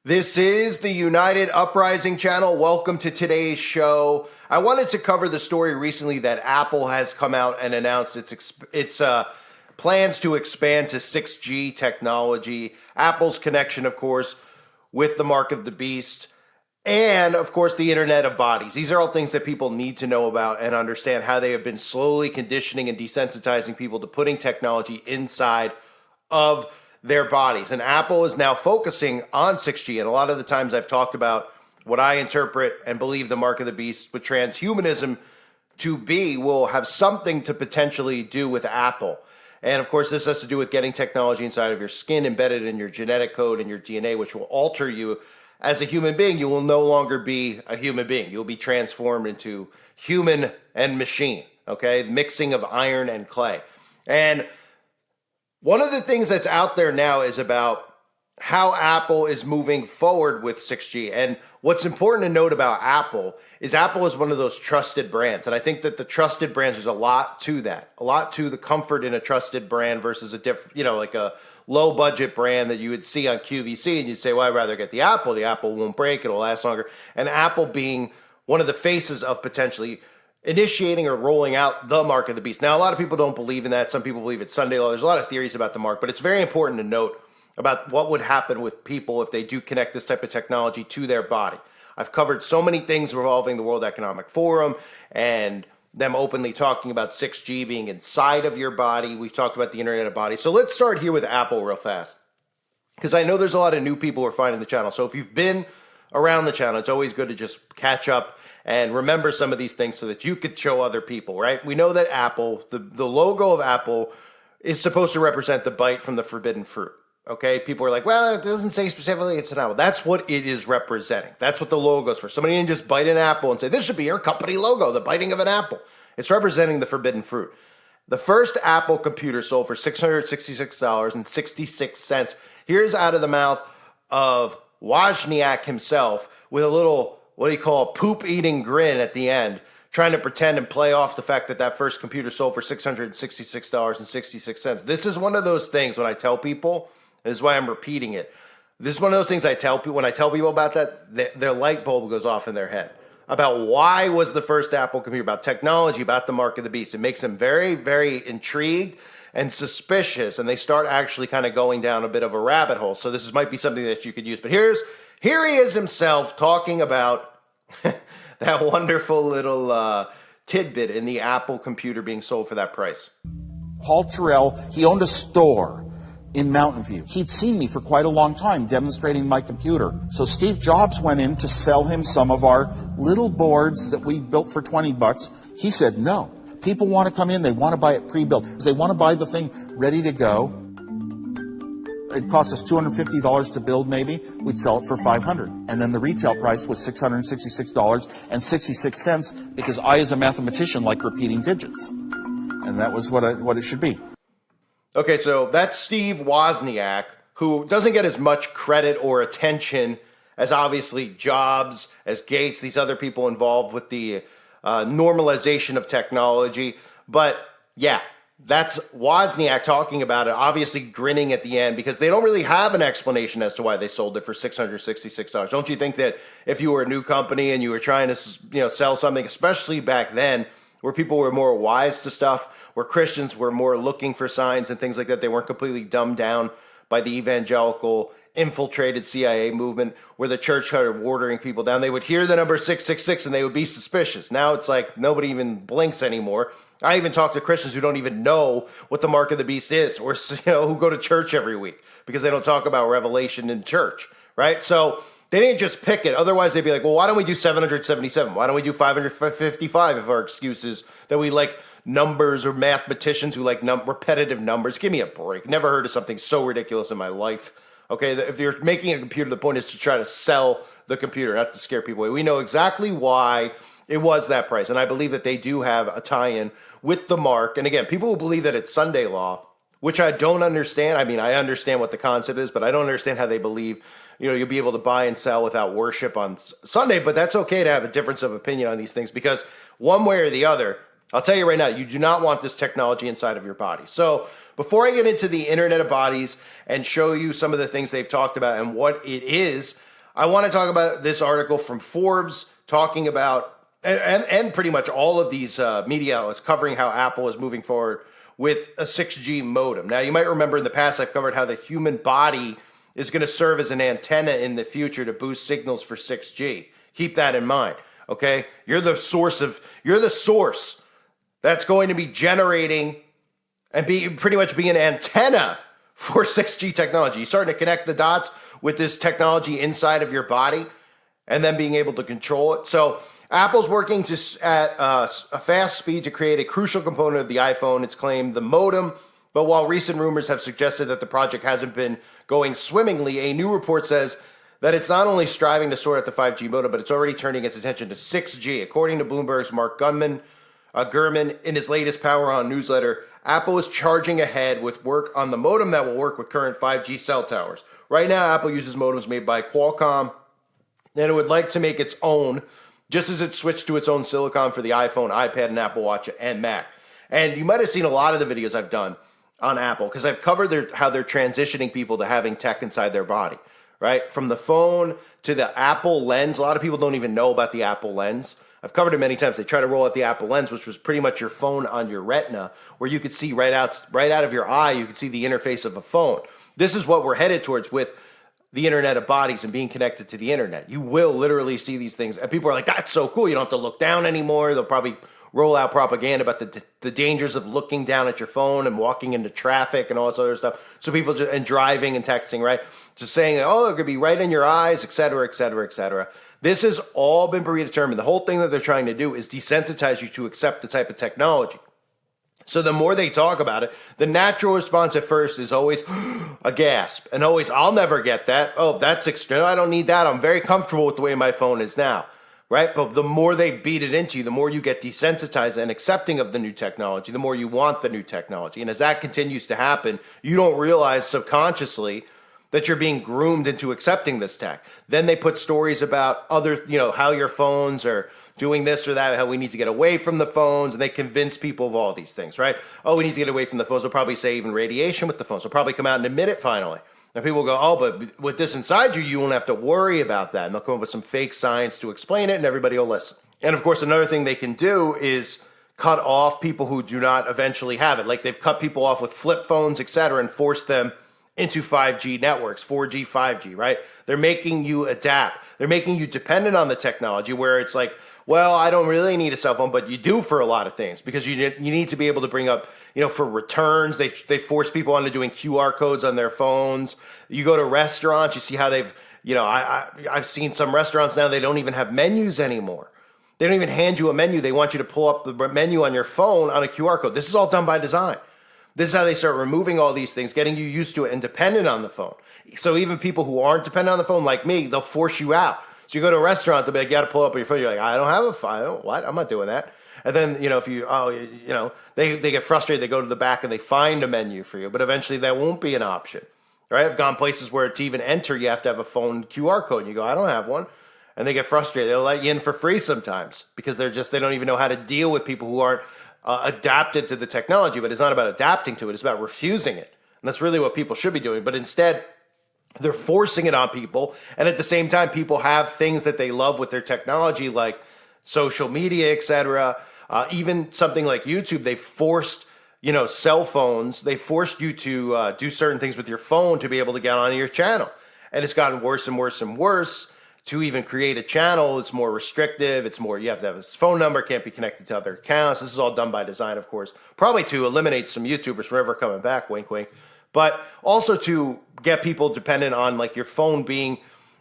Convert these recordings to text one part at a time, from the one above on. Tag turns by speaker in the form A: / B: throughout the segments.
A: This is the United Uprising channel. Welcome to today's show. I wanted to cover the story recently that Apple has come out and announced its plans to expand to 6G technology. Apple's connection, of course, with the mark of the beast, and of course the Internet of Bodies. These are all things that people need to know about and understand how they have been slowly conditioning and desensitizing people to putting technology inside of their bodies. And Apple is now focusing on 6G. And a lot of the times I've talked about what I interpret and believe the mark of the beast with transhumanism to be will have something to potentially do with Apple. And of course, this has to do with getting technology inside of your skin, embedded in your genetic code and your DNA, which will alter you as a human being. You will no longer be a human being. You'll be transformed into human and machine, okay? Mixing of iron and clay. And one of the things that's out there now is about how Apple is moving forward with 6G. And what's important to note about Apple is one of those trusted brands. And I think that the trusted brands, there's a lot to that, a lot to the comfort in a trusted brand versus a different, like a low budget brand that you would see on QVC. And you'd say, well, I'd rather get the Apple. The Apple won't break. It'll last longer. And Apple being one of the faces of potentially initiating or rolling out the mark of the beast. Now, a lot of people don't believe in that. Some people believe it's Sunday law. There's a lot of theories about the mark, but it's very important to note about what would happen with people if they do connect this type of technology to their body. I've covered so many things involving the World Economic Forum and them openly talking about 6G being inside of your body. We've talked about the Internet of Bodies. So let's start here with Apple real fast, because I know there's a lot of new people who are finding the channel. So if you've been around the channel, it's always good to just catch up and remember some of these things so that you could show other people, right? We know that Apple, the logo of Apple is supposed to represent the bite from the forbidden fruit, okay? People are like, well, it doesn't say specifically it's an apple. That's what it is representing. That's what the logo is for. Somebody didn't just bite an apple and say, this should be your company logo, the biting of an apple. It's representing the forbidden fruit. The first Apple computer sold for $666.66. Here's out of the mouth of Wozniak himself with a little, what do you call, a poop-eating grin at the end, trying to pretend and play off the fact that that first computer sold for $666.66. This is one of those things when I tell people, this is why I'm repeating it, this is one of those things I tell people, when I tell people about that, their light bulb goes off in their head about why was the first Apple computer, about technology, about the mark of the beast. It makes them very, very intrigued and suspicious, and they start actually kind of going down a bit of a rabbit hole. So this might be something that you could use. But here he is himself talking about that wonderful little tidbit in the Apple computer being sold for that price.
B: Paul Terrell, he owned a store in Mountain View. He'd seen me for quite a long time demonstrating my computer. So Steve Jobs went in to sell him some of our little boards that we built for $20. He said, no. People want to come in, they want to buy it pre-built. They want to buy the thing ready to go. It cost us $250 to build maybe. We'd sell it for $500. And then the retail price was $666.66 because I, as a mathematician, like repeating digits. And that was what it should be.
A: Okay, so that's Steve Wozniak, who doesn't get as much credit or attention as obviously Jobs, as Gates, these other people involved with the normalization of technology. But yeah, that's Wozniak talking about it, obviously grinning at the end because they don't really have an explanation as to why they sold it for $666. Don't you think that if you were a new company and you were trying to sell something, especially back then, where people were more wise to stuff, where Christians were more looking for signs and things like that, they weren't completely dumbed down by the evangelical infiltrated CIA movement where the church started watering people down. They would hear the number 666 and they would be suspicious. Now it's like nobody even blinks anymore. I even talk to Christians who don't even know what the mark of the beast is, or who go to church every week because they don't talk about Revelation in church, right? So they didn't just pick it. Otherwise, they'd be like, well, why don't we do 777? Why don't we do 555 if our excuse is that we like numbers, or mathematicians who like repetitive numbers? Give me a break. Never heard of something so ridiculous in my life. Okay, if you're making a computer, the point is to try to sell the computer, not to scare people away. We know exactly why it was that price. And I believe that they do have a tie-in with the mark. And again, people who believe that it's Sunday law, which I don't understand. I mean, I understand what the concept is, but I don't understand how they believe, you'll be able to buy and sell without worship on Sunday. But that's okay to have a difference of opinion on these things, because one way or the other, I'll tell you right now, you do not want this technology inside of your body. So before I get into the Internet of Bodies and show you some of the things they've talked about and what it is, I want to talk about this article from Forbes talking about, and pretty much all of these media outlets covering how Apple is moving forward with a 6G modem. Now, you might remember in the past I've covered how the human body is going to serve as an antenna in the future to boost signals for 6G. Keep that in mind, okay? You're the source that's going to be generating and pretty much be an antenna for 6G technology. You're starting to connect the dots with this technology inside of your body and then being able to control it. So Apple's working at a fast speed to create a crucial component of the iPhone. It's claimed the modem. But while recent rumors have suggested that the project hasn't been going swimmingly, a new report says that it's not only striving to sort out the 5G modem, but it's already turning its attention to 6G. According to Bloomberg's Mark Gurman, in his latest Power On newsletter, Apple is charging ahead with work on the modem that will work with current 5G cell towers. Right now, Apple uses modems made by Qualcomm, and it would like to make its own, just as it switched to its own silicon for the iPhone, iPad, and Apple Watch, and Mac. And you might have seen a lot of the videos I've done on Apple, because I've covered how they're transitioning people to having tech inside their body, right? From the phone to the Apple Lens. A lot of people don't even know about the Apple Lens. I've covered it many times. They try to roll out the Apple Lens, which was pretty much your phone on your retina, where you could see right out of your eye, you could see the interface of a phone. This is what we're headed towards with the Internet of Bodies and being connected to the Internet. You will literally see these things, and people are like, that's so cool. You don't have to look down anymore. They'll probably roll out propaganda about the dangers of looking down at your phone and walking into traffic and all this other stuff. So people and driving and texting, right? Just saying, oh, it could be right in your eyes, et cetera, et cetera, et cetera. This has all been predetermined. The whole thing that they're trying to do is desensitize you to accept the type of technology. So the more they talk about it, the natural response at first is always a gasp and always, I'll never get that. Oh, that's extreme. I don't need that. I'm very comfortable with the way my phone is now. Right? But the more they beat it into you, the more you get desensitized and accepting of the new technology, the more you want the new technology. And as that continues to happen, you don't realize subconsciously that you're being groomed into accepting this tech. Then they put stories about other, how your phones are doing this or that, how we need to get away from the phones, and they convince people of all these things, right? Oh, we need to get away from the phones. They'll probably say even radiation with the phones. They'll probably come out and admit it finally. And people go, oh, but with this inside you, you won't have to worry about that. And they'll come up with some fake science to explain it, and everybody will listen. And of course, another thing they can do is cut off people who do not eventually have it. Like they've cut people off with flip phones, et cetera, and forced them into 5G networks, 4G, 5G, right? They're making you adapt. They're making you dependent on the technology where it's like, well, I don't really need a cell phone, but you do for a lot of things because you need to be able to bring up, for returns. They force people onto doing QR codes on their phones. You go to restaurants, you see how they've, I've seen some restaurants now, they don't even have menus anymore. They don't even hand you a menu. They want you to pull up the menu on your phone on a QR code. This is all done by design. This is how they start removing all these things, getting you used to it and dependent on the phone. So even people who aren't dependent on the phone, like me, they'll force you out. So you go to a restaurant, they'll be like, you got to pull up on your phone. You're like, I don't have a phone. What? I'm not doing that. And then, they get frustrated. They go to the back and they find a menu for you. But eventually that won't be an option. Right? I've gone places where to even enter, you have to have a phone QR code. And you go, I don't have one. And they get frustrated. They'll let you in for free sometimes because they don't even know how to deal with people who aren't adapted to the technology. But it's not about adapting to it. It's about refusing it. And that's really what people should be doing. But instead, they're forcing it on people. And at the same time, people have things that they love with their technology, like social media, et cetera. Even something like YouTube, they forced, cell phones. They forced you to do certain things with your phone to be able to get on your channel. And it's gotten worse and worse and worse. To even create a channel, it's more restrictive. It's more, you have to have a phone number, can't be connected to other accounts. This is all done by design, of course. Probably to eliminate some YouTubers from ever coming back, wink, wink. But also to get people dependent on like your phone being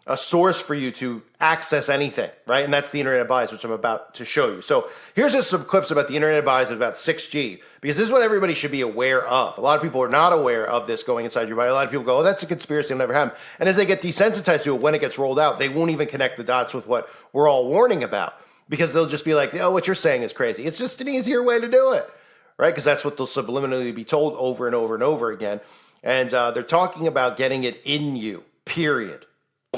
A: a source for you to access anything, right? And that's the Internet of Bodies, which I'm about to show you. So here's just some clips about the Internet of Bodies and about 6G, because this is what everybody should be aware of. A lot of people are not aware of this going inside your body. A lot of people go, oh, that's a conspiracy, it'll never happen. And as they get desensitized to it, when it gets rolled out, they won't even connect the dots with what we're all warning about, because they'll just be like, oh, what you're saying is crazy. It's just an easier way to do it, right? Because that's what they'll subliminally be told over and over and over again. And they're talking about getting it in you, period.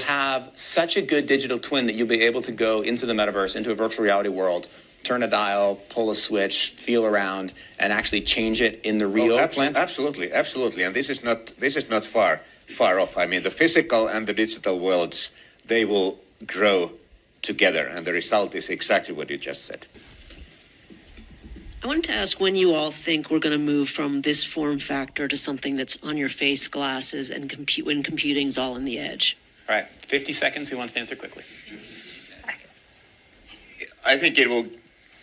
C: Have such a good digital twin that you'll be able to go into the metaverse, into a virtual reality world, turn a dial, pull a switch, feel around, and actually change it in the real plant?
D: Absolutely. And this is not far off. I mean, the physical and the digital worlds they will grow together, and the result is exactly what you just said.
E: I wanted to ask when you all think we're going to move from this form factor to something that's on your face, glasses, and when computing's all on the edge.
C: All right, 50 seconds. Who wants to answer quickly?
D: I think it will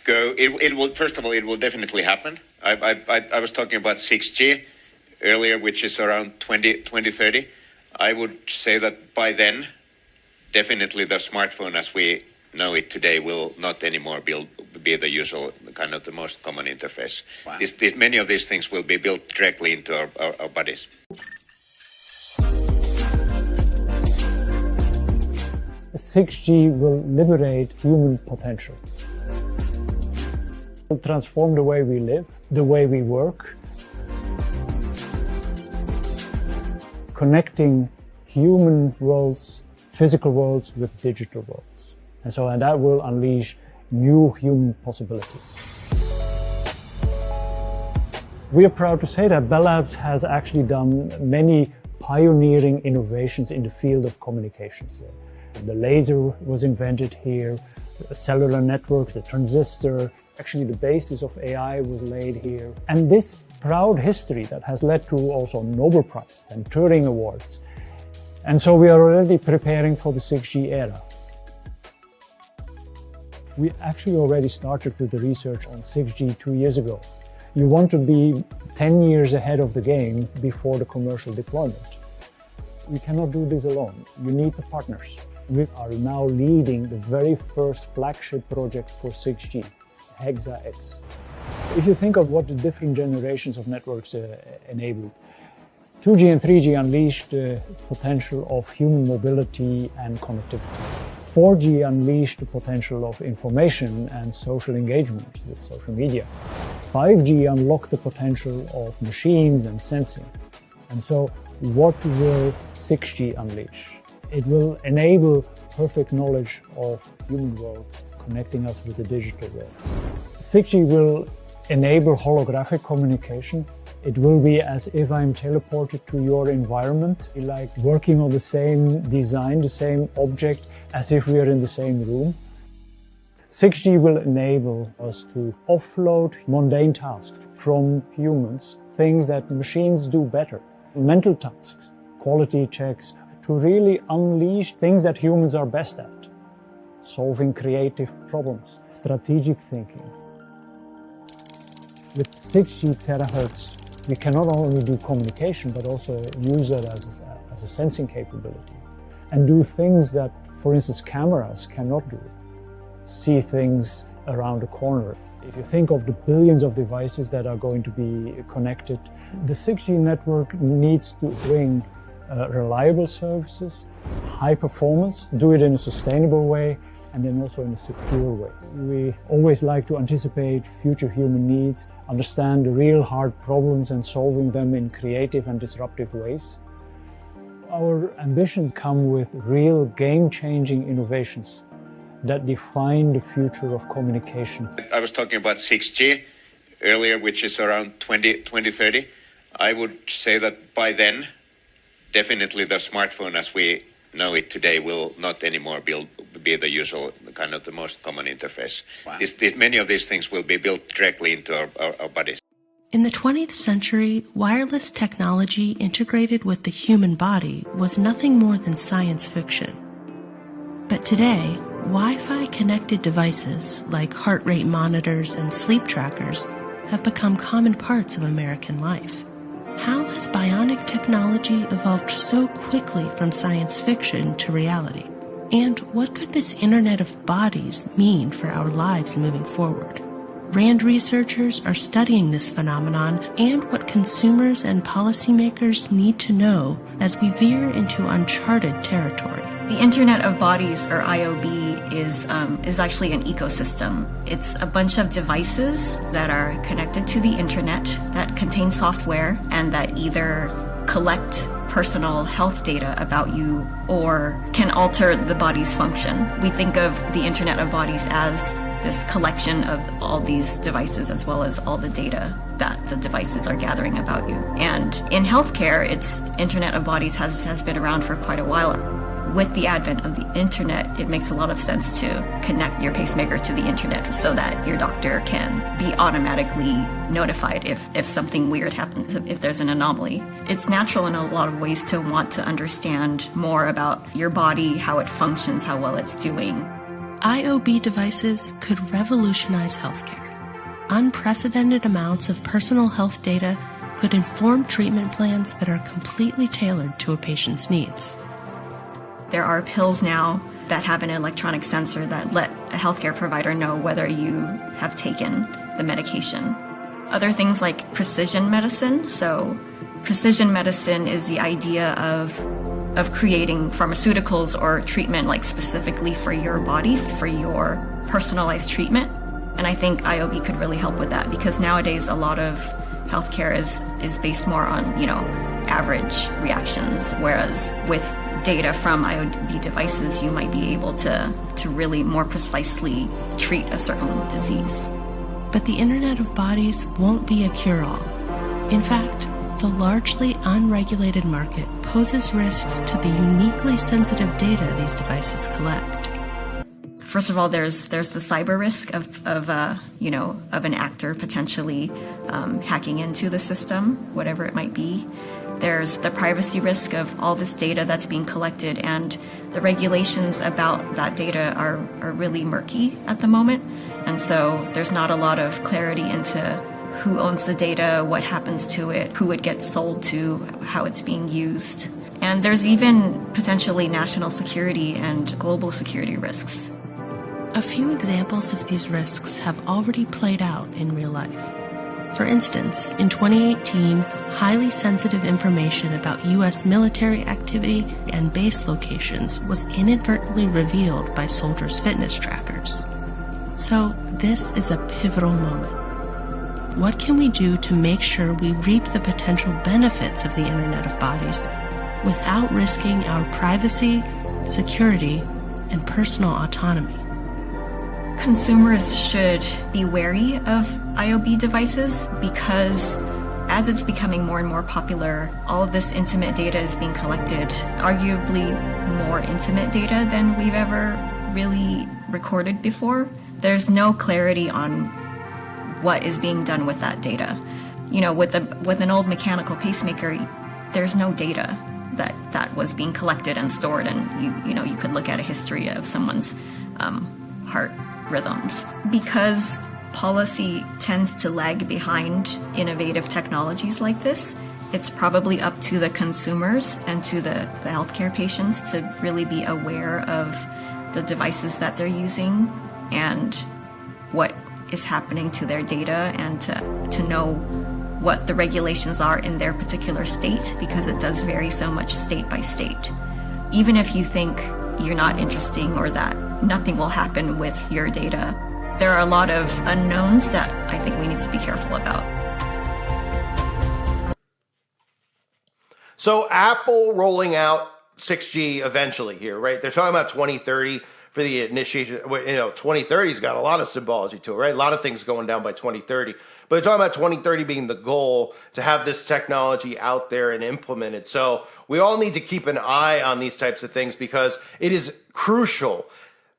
D: go. It will. First of all, it will definitely happen. I was talking about 6G earlier, which is around 2030. I would say that by then, definitely the smartphone as we know it today will not anymore be the usual kind of the most common interface.
C: Wow.
D: Many of these things will be built directly into our bodies.
F: The 6G will liberate human potential. It will transform the way we live, the way we work, connecting human worlds, physical worlds with digital worlds. And that will unleash new human possibilities. We are proud to say that Bell Labs has actually done many pioneering innovations in the field of communications. The laser was invented here, the cellular network, the transistor, actually the basis of AI was laid here. And this proud history that has led to also Nobel Prizes and Turing Awards. And so we are already preparing for the 6G era. We actually already started with the research on 6G 2 years ago. You want to be 10 years ahead of the game before the commercial deployment. We cannot do this alone. You need the partners. We are now leading the very first flagship project for 6G, Hexa-X. If you think of what the different generations of networks enabled, 2G and 3G unleashed the potential of human mobility and connectivity. 4G unleashed the potential of information and social engagement with social media. 5G unlocked the potential of machines and sensing. And so what will 6G unleash? It will enable perfect knowledge of human world, connecting us with the digital world. 6G will enable holographic communication. It will be as if I'm teleported to your environment, like working on the same design, the same object, as if we are in the same room. 6G will enable us to offload mundane tasks from humans, things that machines do better, mental tasks, quality checks, to really unleash things that humans are best at, solving creative problems, strategic thinking. With 6G terahertz, we can not only do communication, but also use it as a sensing capability and do things that, for instance, cameras cannot do. See things around the corner. If you think of the billions of devices that are going to be connected, the 6G network needs to bring reliable services, high performance, do it in a sustainable way, and then also in a secure way. We always like to anticipate future human needs, understand the real hard problems and solving them in creative and disruptive ways. Our ambitions come with real game-changing innovations that define the future of communications.
D: I was talking about 6G earlier, which is around 2030. I would say that by then, definitely the smartphone as we know it today will not anymore be the usual kind of the most common interface.
C: Wow.
D: Many of these things will be built directly into our bodies.
G: In the 20th century, wireless technology integrated with the human body was nothing more than science fiction. But today, Wi-Fi connected devices like heart rate monitors and sleep trackers have become common parts of American life. How has bionic technology evolved so quickly from science fiction to reality? And what could this Internet of Bodies mean for our lives moving forward? RAND researchers are studying this phenomenon and what consumers and policymakers need to know as we veer into uncharted territory.
H: The Internet of Bodies, or IOB, is actually an ecosystem. It's a bunch of devices that are connected to the internet that contain software and that either collect personal health data about you or can alter the body's function. We think of the Internet of Bodies as this collection of all these devices as well as all the data that the devices are gathering about you. And in healthcare, Internet of Bodies has been around for quite a while. with the advent of the internet, it makes a lot of sense to connect your pacemaker to the internet so that your doctor can be automatically notified if something weird happens, if there's an anomaly. It's natural in a lot of ways to want to understand more about your body, how it functions, how well it's doing.
G: IOB devices could revolutionize healthcare. Unprecedented amounts of personal health data could inform treatment plans that are completely tailored to a patient's needs.
H: There are pills now that have an electronic sensor that let a healthcare provider know whether you have taken the medication. Other things like precision medicine. So precision medicine is the idea of creating pharmaceuticals or treatment like specifically for your body, for your personalized treatment. And I think IOB could really help with that because nowadays a lot of healthcare is based more on, average reactions, whereas with data from IOB devices, you might be able to really more precisely treat a certain disease.
G: But the Internet of Bodies won't be a cure-all. In fact, the largely unregulated market poses risks to the uniquely sensitive data these devices collect.
H: First of all, there's the cyber risk of an actor potentially hacking into the system, whatever it might be. There's the privacy risk of all this data that's being collected, and the regulations about that data are really murky at the moment. And so there's not a lot of clarity into who owns the data, what happens to it, who it gets sold to, how it's being used. And there's even potentially national security and global security risks.
G: A few examples of these risks have already played out in real life. For instance, in 2018, highly sensitive information about U.S. military activity and base locations was inadvertently revealed by soldiers' fitness trackers. So, this is a pivotal moment. What can we do to make sure we reap the potential benefits of the Internet of Bodies without risking our privacy, security, and personal autonomy?
H: Consumers should be wary of IOB devices because as it's becoming more and more popular, all of this intimate data is being collected, arguably more intimate data than we've ever really recorded before. There's no clarity on what is being done with that data. With an old mechanical pacemaker, there's no data that was being collected and stored, and you could look at a history of someone's heart rhythms. Because policy tends to lag behind innovative technologies like this, it's probably up to the consumers and to the healthcare patients to really be aware of the devices that they're using and what is happening to their data, and to know what the regulations are in their particular state, because it does vary so much state by state. Even if you think you're not interesting or that nothing will happen with your data, there are a lot of unknowns that I think we need to be careful about.
A: So Apple rolling out 6G eventually here, right? They're talking about 2030 for the initiation. 2030's got a lot of symbology to it, right? A lot of things going down by 2030. But they're talking about 2030 being the goal to have this technology out there and implemented. So we all need to keep an eye on these types of things because it is crucial.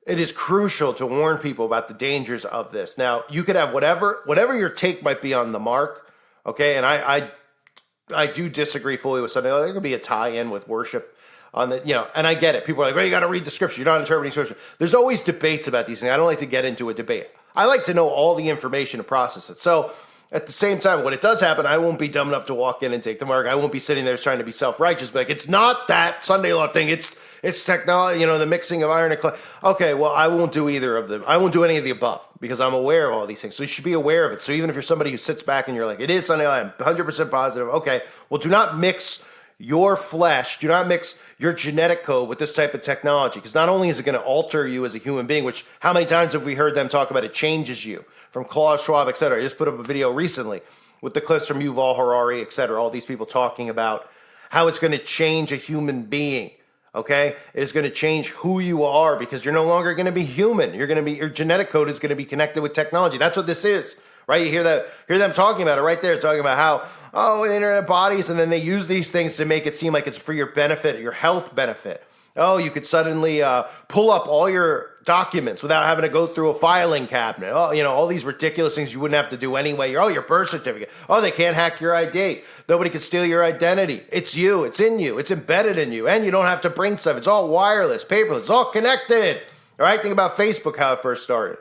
A: It is crucial to warn people about the dangers of this. Now, you could have whatever your take might be on the mark, okay? And I do disagree fully with something. There could be a tie-in with worship on the, and I get it. People are like, well, you got to read the scripture. You're not interpreting scripture. There's always debates about these things. I don't like to get into a debate. I like to know all the information to process it. So at the same time, when it does happen, I won't be dumb enough to walk in and take the mark. I won't be sitting there trying to be self-righteous, but like, it's not that Sunday law thing. It's technology, the mixing of iron and clay. Okay, well, I won't do either of them. I won't do any of the above because I'm aware of all these things. So you should be aware of it. So even if you're somebody who sits back and you're like, it is Sunday law, I'm 100% positive. Okay, well, do not mix your flesh, do not mix your genetic code with this type of technology, because not only is it going to alter you as a human being, which how many times have we heard them talk about it changes you, from Klaus Schwab, et cetera. I just put up a video recently with the clips from Yuval Harari, et cetera, all these people talking about how it's going to change a human being, okay? It's going to change who you are because you're no longer going to be human. Your genetic code is going to be connected with technology. That's what this is, right? You hear them talking about it right there, talking about how, the Internet of Bodies, and then they use these things to make it seem like it's for your benefit, your health benefit. Oh, you could suddenly pull up all your documents without having to go through a filing cabinet. Oh, all these ridiculous things you wouldn't have to do anyway. Your birth certificate. Oh, they can't hack your ID. Nobody can steal your identity. It's you. It's in you. It's embedded in you. And you don't have to bring stuff. It's all wireless, paperless. It's all connected. All right? Think about Facebook, how it first started.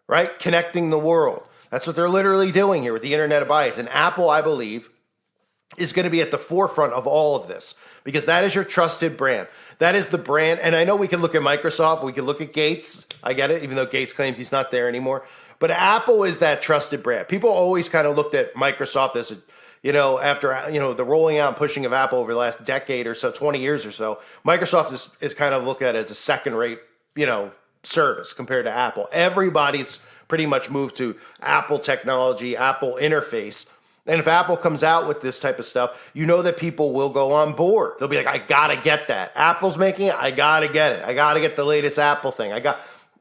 A: Right? Connecting the world. That's what they're literally doing here with the Internet of Bodies. And Apple, I believe, is going to be at the forefront of all of this because that is your trusted brand. That is the brand. And I know we can look at Microsoft. We can look at Gates. I get it, even though Gates claims he's not there anymore. But Apple is that trusted brand. People always kind of looked at Microsoft as, after, the rolling out and pushing of Apple over the last decade or so, 20 years or so, Microsoft is kind of looked at as a second-rate, service compared to Apple. Everybody's pretty much moved to Apple technology, Apple interface. And if Apple comes out with this type of stuff, that people will go on board. They'll be like, I got to get that. Apple's making it. I got to get it. I got to get the latest Apple thing.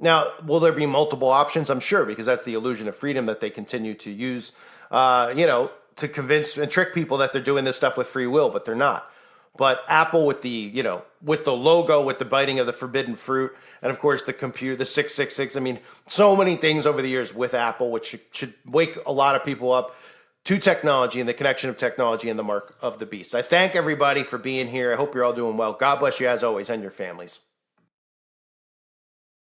A: Now, will there be multiple options? I'm sure, because that's the illusion of freedom that they continue to use, to convince and trick people that they're doing this stuff with free will, but they're not. But Apple with the, with the logo, with the biting of the forbidden fruit, and of course the computer, the 666. I mean, so many things over the years with Apple, which should wake a lot of people up to technology and the connection of technology and the mark of the beast. I thank everybody for being here. I hope you're all doing well. God bless you as always and your families.